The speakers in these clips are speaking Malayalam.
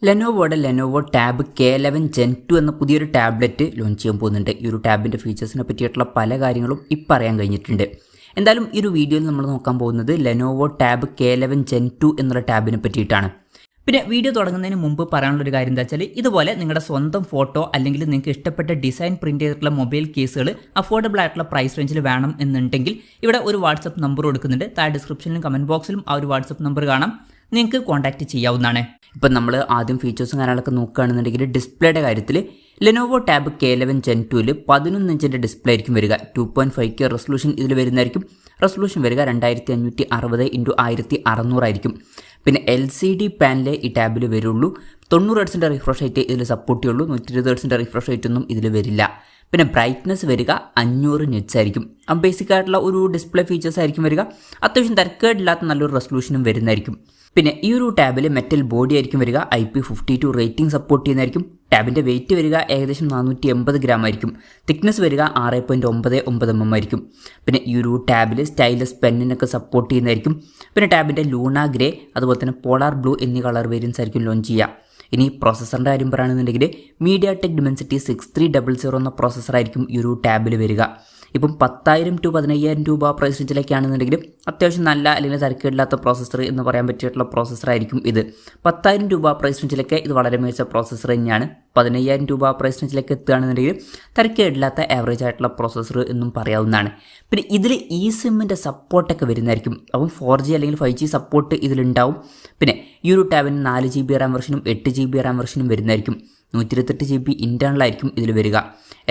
ലെനോവോയുടെ ലെനോവോ ടാബ് K11 Gen 2 എന്ന പുതിയൊരു ടാബ്ലറ്റ് ലോഞ്ച് ചെയ്യാൻ പോകുന്നുണ്ട്. ഈ ഒരു ടാബിൻ്റെ ഫീച്ചേഴ്സിനെ പറ്റിയിട്ടുള്ള പല കാര്യങ്ങളും ഇപ്പം അറിയാൻ കഴിഞ്ഞിട്ടുണ്ട്. എന്തായാലും ഈ ഒരു വീഡിയോയിൽ നമ്മൾ നോക്കാൻ പോകുന്നത് ലെനോവോ ടാബ് K11 Gen 2 എന്നുള്ള ടാബിനെ പറ്റിയിട്ടാണ്. പിന്നെ വീഡിയോ തുടങ്ങുന്നതിന് മുമ്പ് പറയാനുള്ളൊരു കാര്യം എന്താ വെച്ചാൽ, ഇതുപോലെ നിങ്ങളുടെ സ്വന്തം ഫോട്ടോ അല്ലെങ്കിൽ നിങ്ങൾക്ക് ഇഷ്ടപ്പെട്ട ഡിസൈൻ പ്രിൻറ്റ് ചെയ്തിട്ടുള്ള മൊബൈൽ കേസുകൾ അഫോർഡബിൾ ആയിട്ടുള്ള പ്രൈസ് റേഞ്ചിൽ വേണം എന്നുണ്ടെങ്കിൽ ഇവിടെ ഒരു വാട്സപ്പ് നമ്പർ കൊടുക്കുന്നുണ്ട്. താഴെ ഡിസ്ക്രിപ്ഷനിലും കമൻറ്റ് ബോക്സിലും ആ ഒരു വാട്സപ്പ് നമ്പർ കാണാം, നിങ്ങൾക്ക് കോൺടാക്റ്റ് ചെയ്യാവുന്നതാണ്. ഇപ്പം നമ്മൾ ആദ്യം ഫീച്ചേഴ്സും കാര്യങ്ങളൊക്കെ നോക്കുകയാണെന്നുണ്ടെങ്കിൽ ഡിസ്പ്ലേയുടെ കാര്യത്തിൽ ലെനോവോ ടാബ് K11 Gen 2 11 ഇഞ്ചിൻ്റെ ഡിസ്പ്ലേ ആയിരിക്കും വരിക. 2.5K റെസൊല്യൂഷൻ ഇതിൽ വരുന്നതായിരിക്കും. റെസൊല്യൂഷൻ വരിക 2560x1600 ആയിരിക്കും. പിന്നെ LCD പാനലേ ഈ ടാബിൽ വരുള്ളൂ. 90 Hz റിഫ്രഷ് റേറ്റ് ഇതിൽ സപ്പോർട്ട് ചെയ്യുള്ളൂ. 120 Hz റിഫ്രഷ് റേറ്റ് ഒന്നും ഇതിൽ വരില്ല. പിന്നെ ബ്രൈറ്റ്നസ് വരിക 500 nits ആയിരിക്കും. ബേസിക് ആയിട്ടുള്ള ഒരു ഡിസ്പ്ലേ ഫീച്ചേഴ്സ് ആയിരിക്കും വരിക. അത്യാവശ്യം തരക്കേടില്ലാത്ത നല്ലൊരു റെസൊല്യൂഷനും വരുന്നതായിരിക്കും. പിന്നെ ഈ ഒരു ടാബിൽ മെറ്റൽ ബോഡി ആയിരിക്കും വരിക. IP52 റേറ്റിംഗ് സപ്പോർട്ട് ചെയ്യുന്നതായിരിക്കും. ടാബിൻ്റെ വെയിറ്റ് വരിക ഏകദേശം 480 ഗ്രാം ആയിരിക്കും. തിക്നെസ് വരിക 6.99 mm ആയിരിക്കും. പിന്നെ ഈ ഒരു ടാബിൽ സ്റ്റൈലസ് പെന്നിനൊക്കെ സപ്പോർട്ട് ചെയ്യുന്നതായിരിക്കും. പിന്നെ ടാബിൻ്റെ ലൂണ ഗ്രേ അതുപോലെ തന്നെ പോളാർ ബ്ലൂ എന്നീ കളർ വേരിയൻസ് ആയിരിക്കും ലോഞ്ച് ചെയ്യുക. ഇനി പ്രോസസ്സറിൻ്റെ കാര്യം പറയുകയാണെന്നുണ്ടെങ്കിൽ MediaTek Dimensity 6300 എന്ന പ്രോസസ്സറായിരിക്കും ഈ ഒരു ടാബിൽ വരിക. ഇപ്പം 10,000 to 15,000 രൂപ പ്രൈസ് റേഞ്ചിലേക്കാണെന്നുണ്ടെങ്കിൽ അത്യാവശ്യം നല്ല അല്ലെങ്കിൽ തരക്കേടില്ലാത്ത പ്രോസസ്സർ എന്ന് പറയാൻ പറ്റിയിട്ടുള്ള പ്രോസസ്സറായിരിക്കും ഇത്. 10,000 രൂപ പ്രൈസ് റേഞ്ചിലേക്ക് ഇത് വളരെ മികച്ച പ്രോസസ്സർ തന്നെയാണ്. 15,000 രൂപ പ്രൈസ് റേഞ്ചിലേക്ക് എത്തുകയാണെന്നുണ്ടെങ്കിൽ തരക്കേടില്ലാത്ത ആവറേജ് ആയിട്ടുള്ള പ്രോസസ്സർ എന്നും പറയാവുന്നതാണ്. പിന്നെ ഇതിൽ eSIM-ൻ്റെ സപ്പോർട്ടൊക്കെ വരുന്നതായിരിക്കും. അപ്പം 4G അല്ലെങ്കിൽ 5G സപ്പോർട്ട് ഇതിലുണ്ടാവും. പിന്നെ ഈ ഒരു ടാബിന് 4GB റാം വെർഷനും 8GB റാം വെർഷനും വരുന്നതായിരിക്കും. 128GB ഇൻറ്റേർണൽ ആയിരിക്കും ഇതിൽ വരിക.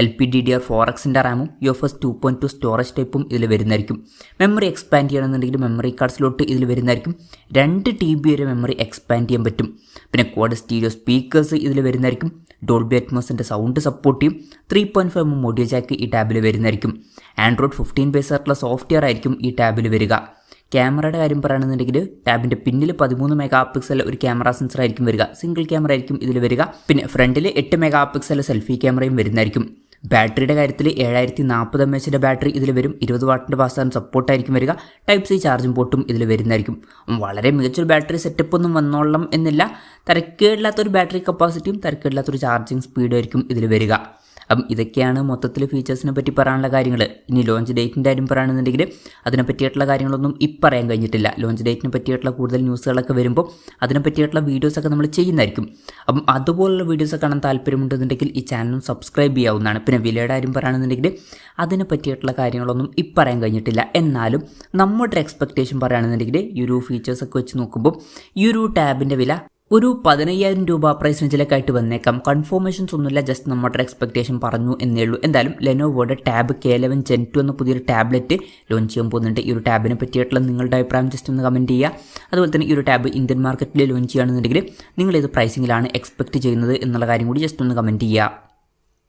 LPDDR4Xൻ്റെ റാമും UFS 2.2 സ്റ്റോറേജ് ടൈപ്പും ഇതിൽ വരുന്നതായിരിക്കും. മെമ്മറി എക്സ്പാൻഡ് ചെയ്യണമെന്നുണ്ടെങ്കിൽ മെമ്മറി കാർഡ് സ്ലോട്ട് ഇതിൽ വരുന്നതായിരിക്കും. 2TB വരെ മെമ്മറി എക്സ്പാൻഡ് ചെയ്യാൻ പറ്റും. പിന്നെ ക്വാഡ് സ്റ്റീരിയോ സ്പീക്കേഴ്സ് ഇതിൽ വരുന്നതായിരിക്കും. ഡോൾബി അറ്റ്മോസിൻ്റെ സൗണ്ട് സപ്പോർട്ട് ചെയ്യും. 3.5 mm ഓഡിയോ ജാക്ക് ഈ ടാബിൽ വരുന്നതായിരിക്കും. Android 15 ബേസ് ആയിട്ടുള്ള സോഫ്റ്റ്വെയർ ആയിരിക്കും ഈ ടാബിൽ വരിക. ക്യാമറയുടെ കാര്യം പറയുകയാണെന്നുണ്ടെങ്കിൽ ടാബിൻ്റെ പിന്നിൽ 13 MP ഒരു ക്യാമറ സെൻസർ ആയിരിക്കും വരിക. സിംഗിൾ ക്യാമറ ആയിരിക്കും ഇതിൽ വരിക. പിന്നെ ഫ്രണ്ടിൽ 8 MP സെൽഫി ക്യാമറയും വരുന്നതായിരിക്കും. ബാറ്ററിയുടെ കാര്യത്തിൽ 7040 mAh ബാറ്ററി ഇതിൽ വരും. 20 വാട്ടിൻ്റെ ഫാസ്റ്റ് ചാർജ് സപ്പോർട്ടായിരിക്കും വരിക. Type-C ചാർജിംഗ് പോർട്ടും ഇതിൽ വരുന്നതായിരിക്കും. വളരെ മികച്ചൊരു ബാറ്ററി സെറ്റപ്പ് ഒന്നും വന്നോളണം എന്നില്ല. തരക്കേടില്ലാത്തൊരു ബാറ്ററി കപ്പാസിറ്റിയും തരക്കേടില്ലാത്തൊരു ചാർജിങ് സ്പീഡും ആയിരിക്കും ഇതിൽ വരിക. അപ്പം ഇതൊക്കെയാണ് മൊത്തത്തിൽ ഫീച്ചേഴ്സിനെ പറ്റി പറയാനുള്ള കാര്യങ്ങൾ. ഇനി ലോഞ്ച് ഡേറ്റിൻ്റെ കാര്യം പറയുകയാണെന്നുണ്ടെങ്കിൽ അതിനെ പറ്റിയിട്ടുള്ള കാര്യങ്ങളൊന്നും ഇപ്പം പറയാൻ കഴിഞ്ഞിട്ടില്ല. ലോഞ്ച് ഡേറ്റിനെ പറ്റിയിട്ടുള്ള കൂടുതൽ ന്യൂസുകളൊക്കെ വരുമ്പോൾ അതിനെ പറ്റിയിട്ടുള്ള വീഡിയോസൊക്കെ നമ്മൾ ചെയ്യുന്നതായിരിക്കും. അപ്പം അതുപോലുള്ള വീഡിയോസൊക്കെ കാണാൻ താല്പര്യമുണ്ടെന്നുണ്ടെങ്കിൽ ഈ ചാനലും സബ്സ്ക്രൈബ് ചെയ്യാവുന്നതാണ്. പിന്നെ വിലയുടെ കാര്യം പറയുകയാണെന്നുണ്ടെങ്കിൽ അതിനെ പറ്റിയിട്ടുള്ള കാര്യങ്ങളൊന്നും ഇപ്പം പറയാൻ കഴിഞ്ഞിട്ടില്ല. എന്നാലും നമ്മുടെ എക്സ്പെക്റ്റേഷൻ പറയുകയാണെന്നുണ്ടെങ്കിൽ ഈ ഒരു ഫീച്ചേഴ്സൊക്കെ വെച്ച് നോക്കുമ്പോൾ ഈ ഒരു ടാബിൻ്റെ വില ഒരു 15,000 രൂപ പ്രൈസ് റേഞ്ചിലേക്കായിട്ട് വന്നേക്കാം. കൺഫർമേഷൻസ് ഒന്നുമില്ല, ജസ്റ്റ് നമ്മുടെ എക്സ്പെക്റ്റേഷൻ പറഞ്ഞു എന്നേ ഉള്ളൂ. എന്തായാലും ലെനോവോയുടെ ടാബ് K11 Gen 2 എന്ന പുതിയൊരു ടാബ്ലറ്റ് ലോഞ്ച് ചെയ്യാൻ പോകുന്നുണ്ട്. ഈ ഒരു ടാബിനെ പറ്റിയിട്ടുള്ള നിങ്ങളുടെ അഭിപ്രായം ജസ്റ്റ് ഒന്ന് കമൻറ്റ് ചെയ്യുക. അതുപോലെ തന്നെ ഈ ഒരു ടാബ് ഇന്ത്യൻ മാർക്കറ്റിൽ ലോഞ്ച് ചെയ്യുകയാണെന്നുണ്ടെങ്കിൽ നിങ്ങൾ ഏത് പ്രൈസിങ്ങിലാണ് എക്സ്പെക്റ്റ് ചെയ്യുന്നത് എന്നുള്ള കാര്യം കൂടി ജസ്റ്റ് ഒന്ന് കമൻറ്റ് ചെയ്യുക.